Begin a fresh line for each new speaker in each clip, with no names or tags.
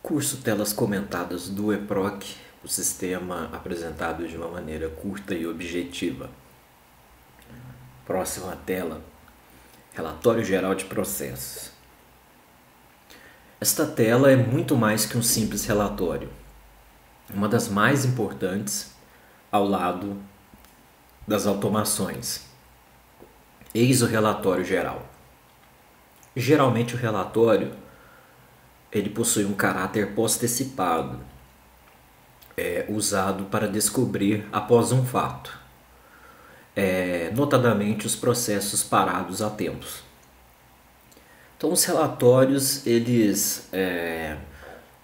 Curso Telas Comentadas do EPROC, o sistema apresentado de uma maneira curta e objetiva. Próxima tela, Relatório Geral de Processos. Esta tela é muito mais que um simples relatório. Uma das mais importantes ao lado das automações. Eis o relatório geral. Geralmente o relatório ele possui um caráter pós-antecipado, usado para descobrir após um fato, notadamente os processos parados há tempos. Então os relatórios eles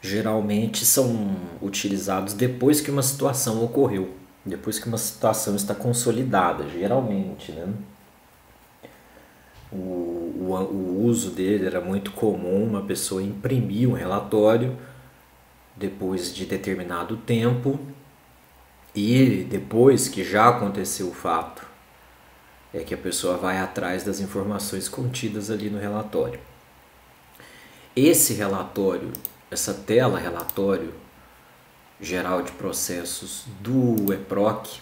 geralmente são utilizados depois que uma situação ocorreu, depois que uma situação está consolidada, geralmente, né? O uso dele era muito comum, uma pessoa imprimir um relatório depois de determinado tempo e depois que já aconteceu o fato, é que a pessoa vai atrás das informações contidas ali no relatório. Esse relatório, essa tela relatório geral de processos do EPROC,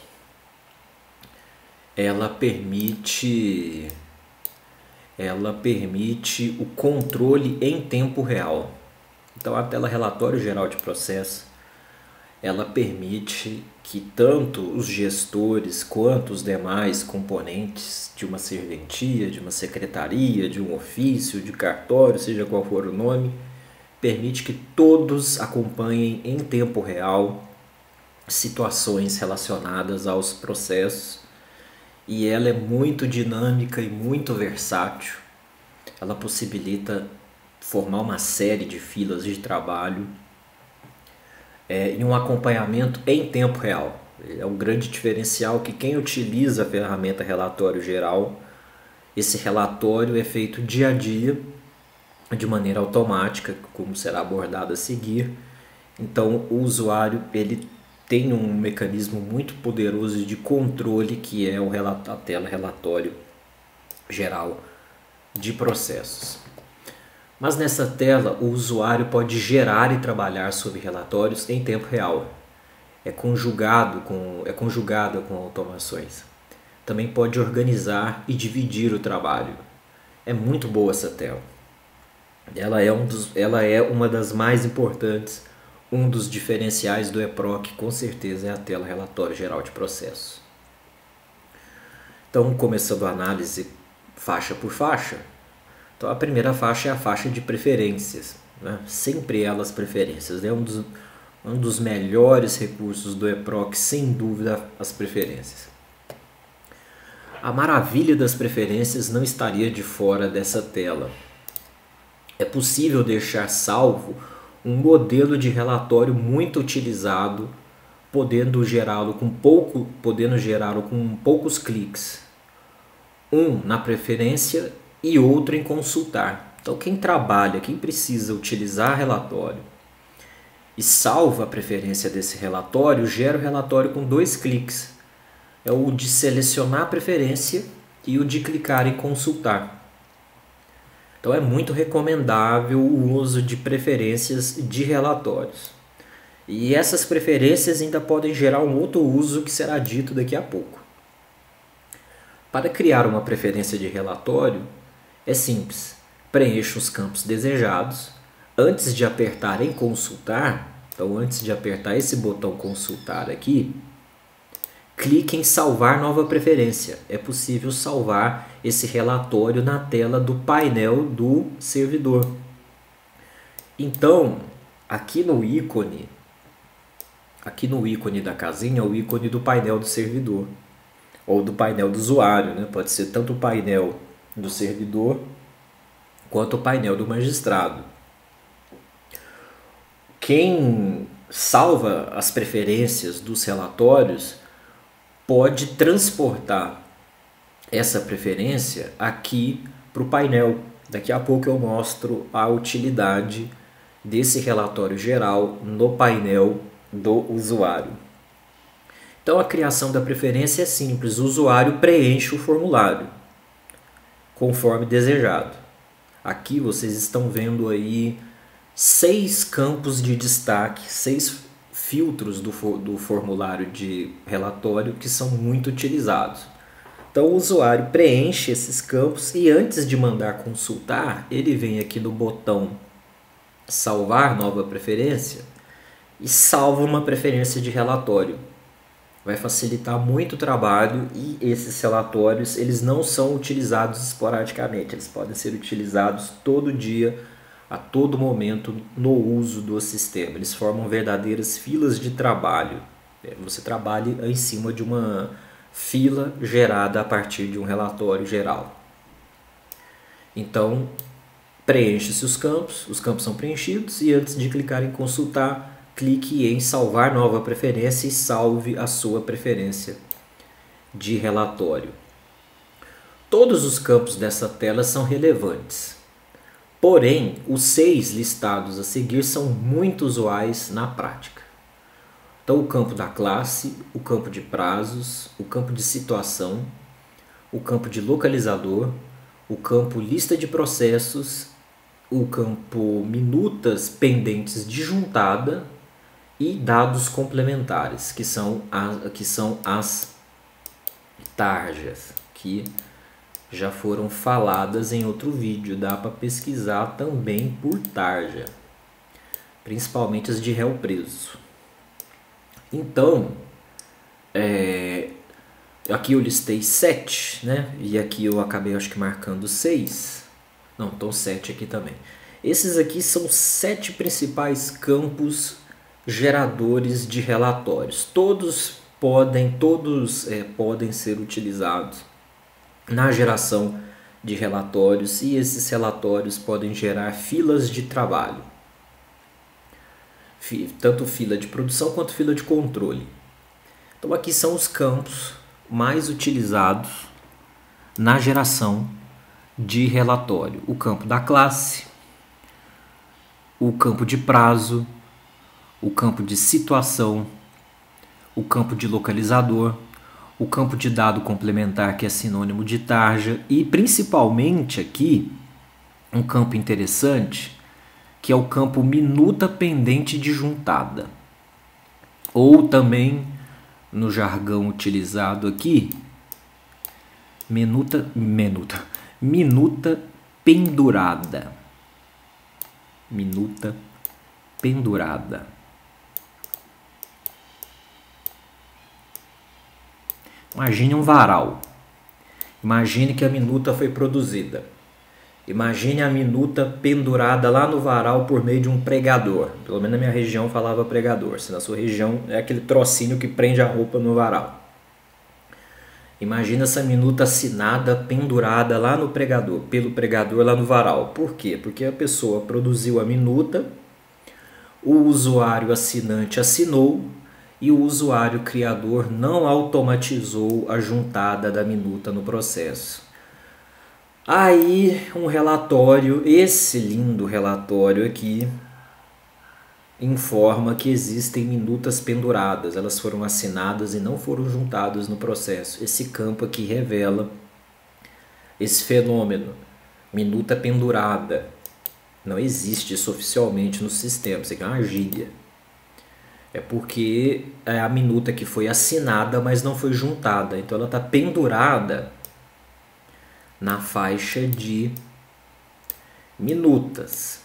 ela permite o controle em tempo real. Então a tela relatório geral de processo, ela permite que tanto os gestores quanto os demais componentes de uma serventia, de uma secretaria, de um ofício, de cartório, seja qual for o nome, permite que todos acompanhem em tempo real situações relacionadas aos processos. E ela é muito dinâmica e muito versátil. Ela possibilita formar uma série de filas de trabalho e um acompanhamento em tempo real. É um grande diferencial que quem utiliza a ferramenta relatório geral, esse relatório é feito dia a dia, de maneira automática, como será abordado a seguir. Então o usuário ele tem um mecanismo muito poderoso de controle que é a tela relatório geral de processos. Mas nessa tela o usuário pode gerar e trabalhar sobre relatórios em tempo real. É conjugada com automações. Também pode organizar e dividir o trabalho. É muito boa essa tela. Ela é uma das mais importantes. Um dos diferenciais do EPROC, com certeza, é a tela relatório geral de processos. Então, começando a análise faixa por faixa. Então, a primeira faixa é a faixa de preferências, né? Sempre elas preferências. É um dos melhores recursos do EPROC, sem dúvida, as preferências. A maravilha das preferências não estaria de fora dessa tela. É possível deixar salvo um modelo de relatório muito utilizado, podendo gerá-lo com poucos cliques. Um na preferência e outro em consultar. Então quem precisa utilizar relatório e salva a preferência desse relatório, gera o relatório com 2 cliques. É o de selecionar a preferência e o de clicar em consultar. Então é muito recomendável o uso de preferências de relatórios. E essas preferências ainda podem gerar um outro uso que será dito daqui a pouco. Para criar uma preferência de relatório, é simples. Preencha os campos desejados. Antes de apertar em consultar, então antes de apertar esse botão consultar aqui, clique em salvar nova preferência. É possível salvar esse relatório na tela do painel do servidor. Então, aqui no ícone da casinha, o ícone do painel do servidor ou do painel do usuário, né? Pode ser tanto o painel do servidor quanto o painel do magistrado. Quem salva as preferências dos relatórios pode transportar essa preferência aqui para o painel. Daqui a pouco eu mostro a utilidade desse relatório geral no painel do usuário. Então a criação da preferência é simples. O usuário preenche o formulário conforme desejado. Aqui vocês estão vendo aí 6 campos de destaque, 6 filtros do formulário de relatório que são muito utilizados. Então o usuário preenche esses campos e antes de mandar consultar, ele vem aqui no botão salvar nova preferência e salva uma preferência de relatório. Vai facilitar muito o trabalho e esses relatórios eles não são utilizados esporadicamente, eles podem ser utilizados todo dia, a todo momento no uso do sistema. Eles formam verdadeiras filas de trabalho. Você trabalha em cima de uma fila gerada a partir de um relatório geral. Então, preenche-se os campos são preenchidos e antes de clicar em consultar, clique em salvar nova preferência e salve a sua preferência de relatório. Todos os campos dessa tela são relevantes, porém os 6 listados a seguir são muito usuais na prática. Então o campo da classe, o campo de prazos, o campo de situação, o campo de localizador, o campo lista de processos, o campo minutas pendentes de juntada e dados complementares, que são as tarjas, que já foram faladas em outro vídeo. Dá para pesquisar também por tarja, principalmente as de réu preso. Então, aqui eu listei 7, né? E aqui eu acabei acho que marcando 6. Não, estão 7 aqui também. Esses aqui são 7 principais campos geradores de relatórios. Todos podem ser utilizados na geração de relatórios e esses relatórios podem gerar filas de trabalho. Tanto fila de produção quanto fila de controle. Então aqui são os campos mais utilizados na geração de relatório. O campo da classe, o campo de prazo, o campo de situação, o campo de localizador, o campo de dado complementar, que é sinônimo de tarja, e principalmente aqui um campo interessante, que é o campo minuta pendente de juntada, ou também no jargão utilizado aqui, minuta pendurada. Minuta pendurada. Imagine um varal. Imagine que a minuta foi produzida. Imagine a minuta pendurada lá no varal por meio de um pregador. Pelo menos na minha região falava pregador. Se na sua região é aquele trocinho que prende a roupa no varal. Imagina essa minuta assinada, pendurada lá no pregador, pelo pregador lá no varal. Por quê? Porque a pessoa produziu a minuta, o usuário assinante assinou e o usuário criador não automatizou a juntada da minuta no processo. Aí um relatório, esse lindo relatório aqui, informa que existem minutas penduradas, elas foram assinadas e não foram juntadas no processo. Esse campo aqui revela esse fenômeno, minuta pendurada. Não existe isso oficialmente no sistema, isso aqui é uma gíria. É porque é a minuta que foi assinada, mas não foi juntada, então ela está pendurada na faixa de minutas.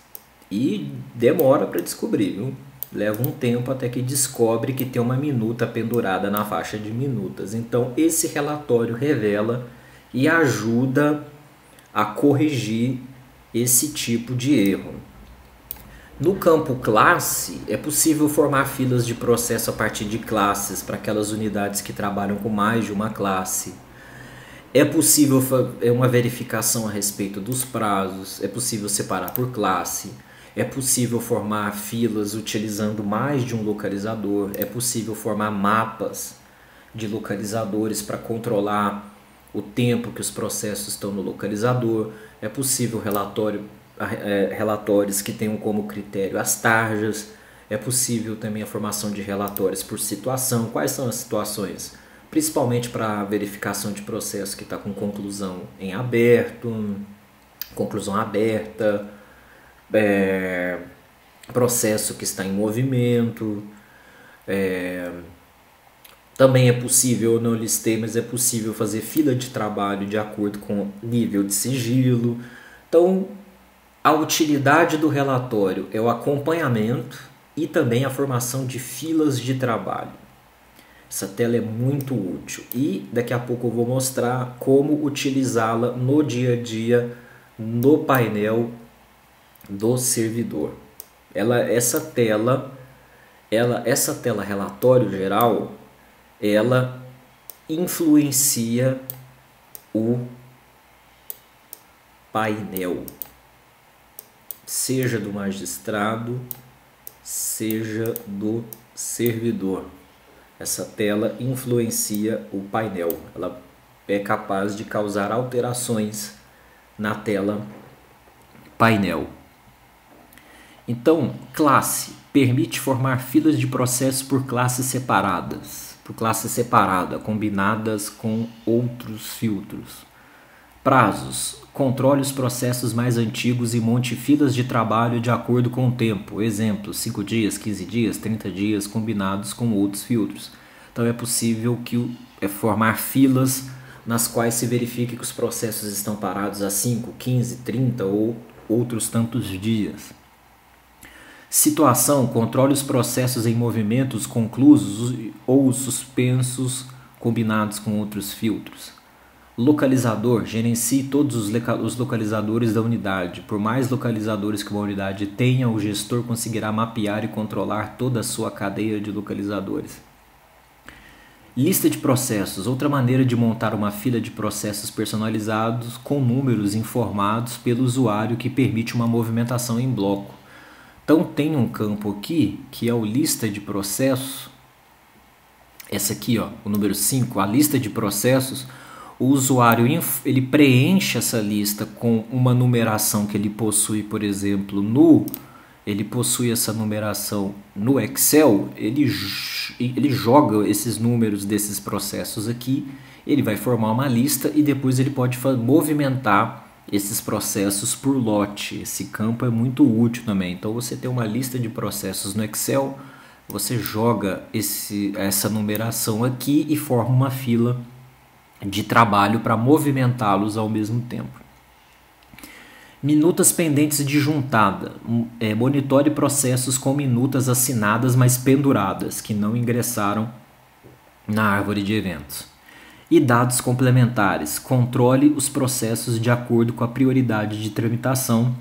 E demora para descobrir, viu? Leva um tempo até que descobre que tem uma minuta pendurada na faixa de minutas. Então esse relatório revela e ajuda a corrigir esse tipo de erro. No campo classe, é possível formar filas de processo a partir de classes para aquelas unidades que trabalham com mais de uma classe. É possível uma verificação a respeito dos prazos, é possível separar por classe. É possível formar filas utilizando mais de um localizador. É possível formar mapas de localizadores para controlar o tempo que os processos estão no localizador. É possível relatórios que tenham como critério as tarjas. É possível também a formação de relatórios por situação. Quais são as situações? Principalmente para verificação de processo que está com conclusão em aberto, conclusão aberta, processo que está em movimento. Também é possível, eu não listei, mas é possível fazer fila de trabalho de acordo com nível de sigilo. Então, a utilidade do relatório é o acompanhamento e também a formação de filas de trabalho. Essa tela é muito útil e daqui a pouco eu vou mostrar como utilizá-la no dia a dia no painel do servidor. Essa tela relatório geral, ela influencia o painel, seja do magistrado, seja do servidor. Essa tela influencia o painel, ela é capaz de causar alterações na tela painel. Então, classe permite formar filas de processos por classes separadas, por classe separada, combinadas com outros filtros. Prazos. Controle os processos mais antigos e monte filas de trabalho de acordo com o tempo. Exemplo, 5 dias, 15 dias, 30 dias, combinados com outros filtros. Então é possível formar filas nas quais se verifique que os processos estão parados há 5, 15, 30 ou outros tantos dias. Situação. Controle os processos em movimentos conclusos ou suspensos combinados com outros filtros. Localizador. Gerencie todos os localizadores da unidade. Por mais localizadores que uma unidade tenha, o gestor conseguirá mapear e controlar toda a sua cadeia de localizadores. Lista de processos. Outra maneira de montar uma fila de processos personalizados com números informados pelo usuário que permite uma movimentação em bloco. Então tem um campo aqui que é o lista de processos. Essa aqui, ó, o número 5, a lista de processos. O usuário ele preenche essa lista com uma numeração que ele possui, por exemplo, ele possui essa numeração no Excel, ele joga esses números desses processos aqui, ele vai formar uma lista e depois ele pode movimentar esses processos por lote. Esse campo é muito útil também. Então você tem uma lista de processos no Excel, você joga essa numeração aqui e forma uma fila de trabalho para movimentá-los ao mesmo tempo. Minutas pendentes de juntada. Monitore processos com minutas assinadas, mas penduradas, que não ingressaram na árvore de eventos. E dados complementares. Controle os processos de acordo com a prioridade de tramitação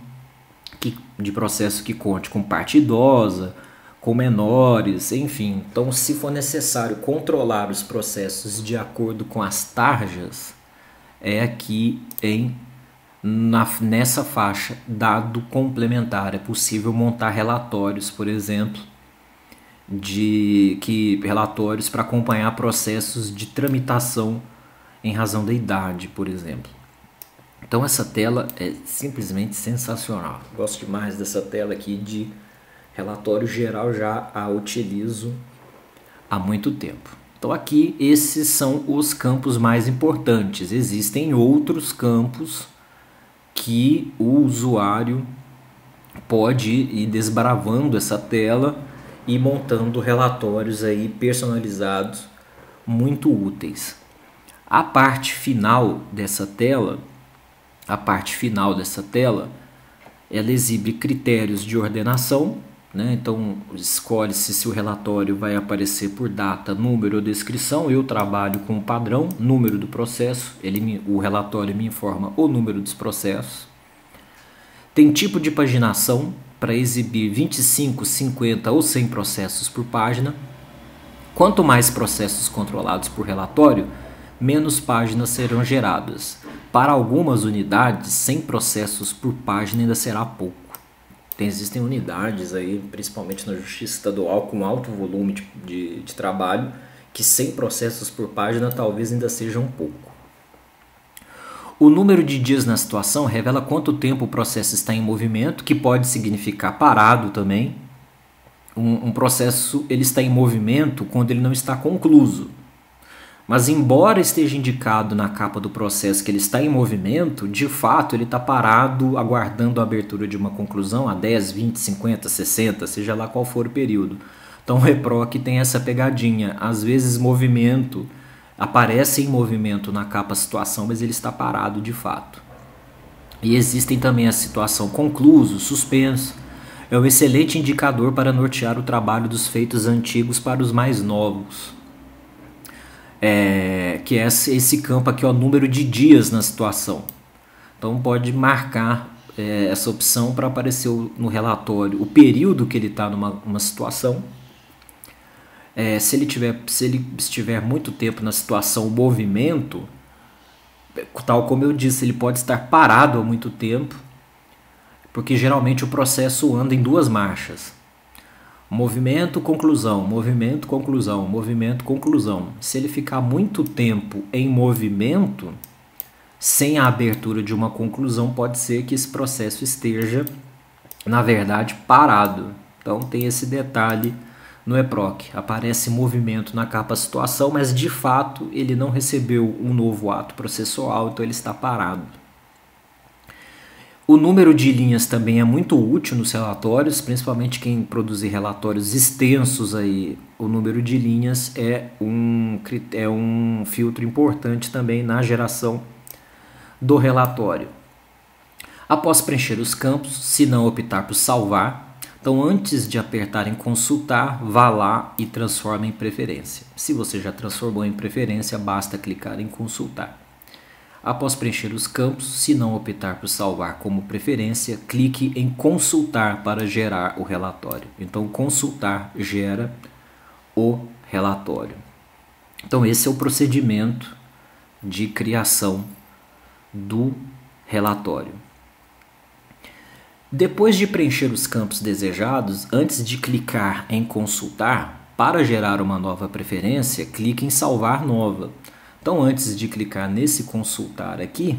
de processo que conte com parte idosa, com menores, enfim. Então, se for necessário controlar os processos de acordo com as tarjas, é aqui nessa faixa dado complementar. É possível montar relatórios, por exemplo, relatórios para acompanhar processos de tramitação em razão da idade, por exemplo. Então essa tela é simplesmente sensacional. Gosto demais dessa tela aqui de relatório geral, já a utilizo há muito tempo. Então aqui esses são os campos mais importantes. Existem outros campos que o usuário pode ir desbravando essa tela e montando relatórios aí personalizados muito úteis. A parte final dessa tela, ela exibe critérios de ordenação, né? Então escolhe-se se o relatório vai aparecer por data, número ou descrição. Eu trabalho com o padrão, número do processo, o relatório me informa o número dos processos. Tem tipo de paginação para exibir 25, 50 ou 100 processos por página. Quanto mais processos controlados por relatório, menos páginas serão geradas. Para algumas unidades, 100 processos por página ainda será pouco. Existem unidades aí, principalmente na Justiça Estadual, com alto volume de trabalho, que 100 processos por página talvez ainda seja um pouco. O número de dias na situação revela quanto tempo o processo está em movimento, que pode significar parado também. Um processo ele está em movimento quando ele não está concluso. Mas embora esteja indicado na capa do processo que ele está em movimento, de fato ele está parado aguardando a abertura de uma conclusão a 10, 20, 50, 60, seja lá qual for o período. Então o EPROC tem essa pegadinha, às vezes movimento, aparece em movimento na capa situação, mas ele está parado de fato. E existem também a situação concluso, suspenso, é um excelente indicador para nortear o trabalho dos feitos antigos para os mais novos. Que é esse campo aqui, ó, número de dias na situação. Então pode marcar essa opção para aparecer no relatório o período que ele está numa situação. Se ele estiver muito tempo na situação, o movimento, tal como eu disse, ele pode estar parado há muito tempo, porque geralmente o processo anda em duas marchas. Movimento, conclusão, movimento, conclusão, movimento, conclusão. Se ele ficar muito tempo em movimento, sem a abertura de uma conclusão, pode ser que esse processo esteja, na verdade, parado. Então tem esse detalhe no EPROC. Aparece movimento na capa situação, mas de fato ele não recebeu um novo ato processual, então ele está parado. O número de linhas também é muito útil nos relatórios, principalmente quem produzir relatórios extensos aí. O número de linhas é um filtro importante também na geração do relatório. Após preencher os campos, se não optar por salvar, então antes de apertar em consultar, vá lá e transforme em preferência. Se você já transformou em preferência, basta clicar em consultar. Após preencher os campos, se não optar por salvar como preferência, clique em consultar para gerar o relatório. Então, consultar gera o relatório. Então, esse é o procedimento de criação do relatório. Depois de preencher os campos desejados, antes de clicar em consultar, para gerar uma nova preferência, clique em salvar nova. Então, antes de clicar nesse consultar aqui,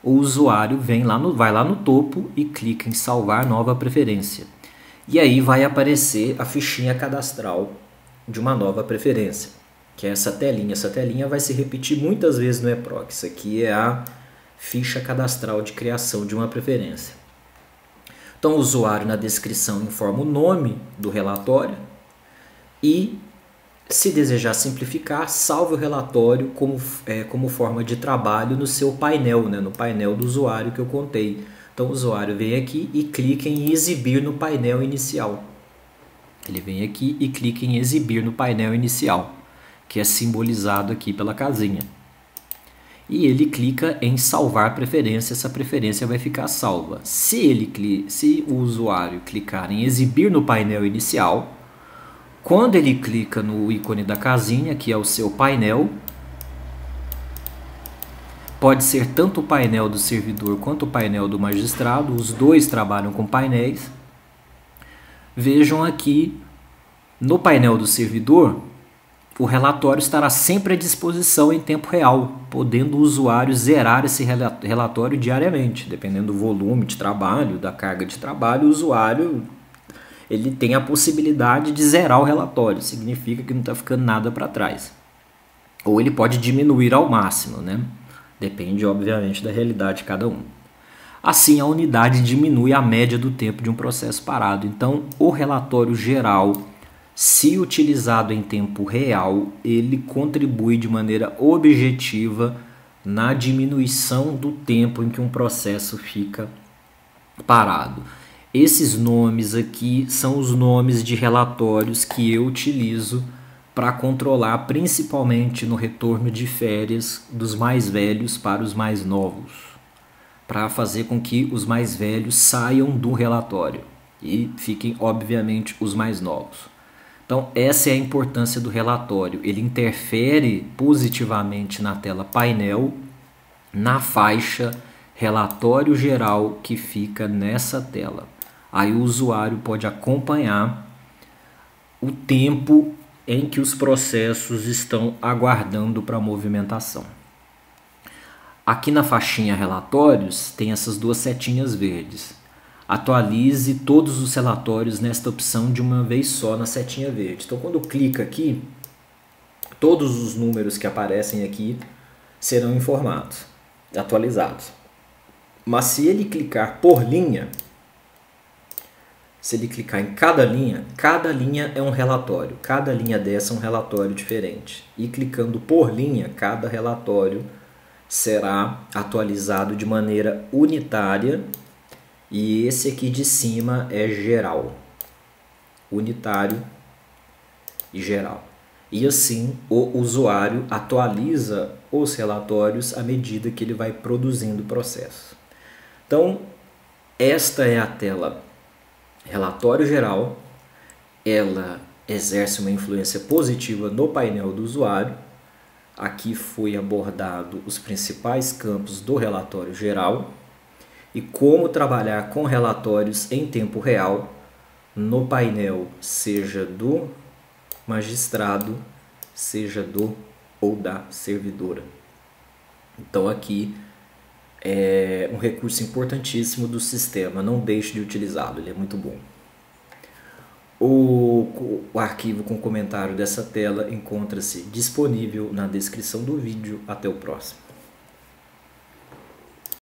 o usuário vai lá no topo e clica em salvar nova preferência. E aí vai aparecer a fichinha cadastral de uma nova preferência, que é essa telinha. Essa telinha vai se repetir muitas vezes no EPROC. Isso aqui é a ficha cadastral de criação de uma preferência. Então, o usuário na descrição informa o nome do relatório e, se desejar simplificar, salve o relatório como forma de trabalho no seu painel, né? No painel do usuário que eu contei. Então o usuário vem aqui e clica em exibir no painel inicial. Ele vem aqui e clica em exibir no painel inicial, que é simbolizado aqui pela casinha. E ele clica em salvar preferência, essa preferência vai ficar salva. Se o usuário clicar em exibir no painel inicial, quando ele clica no ícone da casinha, que é o seu painel, pode ser tanto o painel do servidor quanto o painel do magistrado, os dois trabalham com painéis. Vejam aqui, no painel do servidor, o relatório estará sempre à disposição em tempo real, podendo o usuário zerar esse relatório diariamente. Dependendo do volume de trabalho, da carga de trabalho, o usuário ele tem a possibilidade de zerar o relatório, significa que não está ficando nada para trás. Ou ele pode diminuir ao máximo, né? Depende, obviamente, da realidade de cada um. Assim, a unidade diminui a média do tempo de um processo parado. Então, o relatório geral, se utilizado em tempo real, ele contribui de maneira objetiva na diminuição do tempo em que um processo fica parado. Esses nomes aqui são os nomes de relatórios que eu utilizo para controlar, principalmente no retorno de férias dos mais velhos para os mais novos, para fazer com que os mais velhos saiam do relatório e fiquem, obviamente, os mais novos. Então, essa é a importância do relatório. Ele interfere positivamente na tela painel, na faixa relatório geral que fica nessa tela. Aí o usuário pode acompanhar o tempo em que os processos estão aguardando para movimentação. Aqui na faixinha relatórios tem essas duas setinhas verdes. Atualize todos os relatórios nesta opção de uma vez só na setinha verde. Então quando clica aqui, todos os números que aparecem aqui serão informados, atualizados. Mas se ele clicar por linha, se ele clicar em cada linha é um relatório, cada linha dessa é um relatório diferente. E clicando por linha, cada relatório será atualizado de maneira unitária, e esse aqui de cima é geral, unitário e geral. E assim o usuário atualiza os relatórios à medida que ele vai produzindo o processo. Então, esta é a tela relatório geral. Ela exerce uma influência positiva no painel do usuário. Aqui foi abordado os principais campos do relatório geral e como trabalhar com relatórios em tempo real no painel, seja do magistrado, seja do ou da servidora. Então aqui é um recurso importantíssimo do sistema, não deixe de utilizá-lo, ele é muito bom. O arquivo com comentário dessa tela encontra-se disponível na descrição do vídeo. Até o próximo.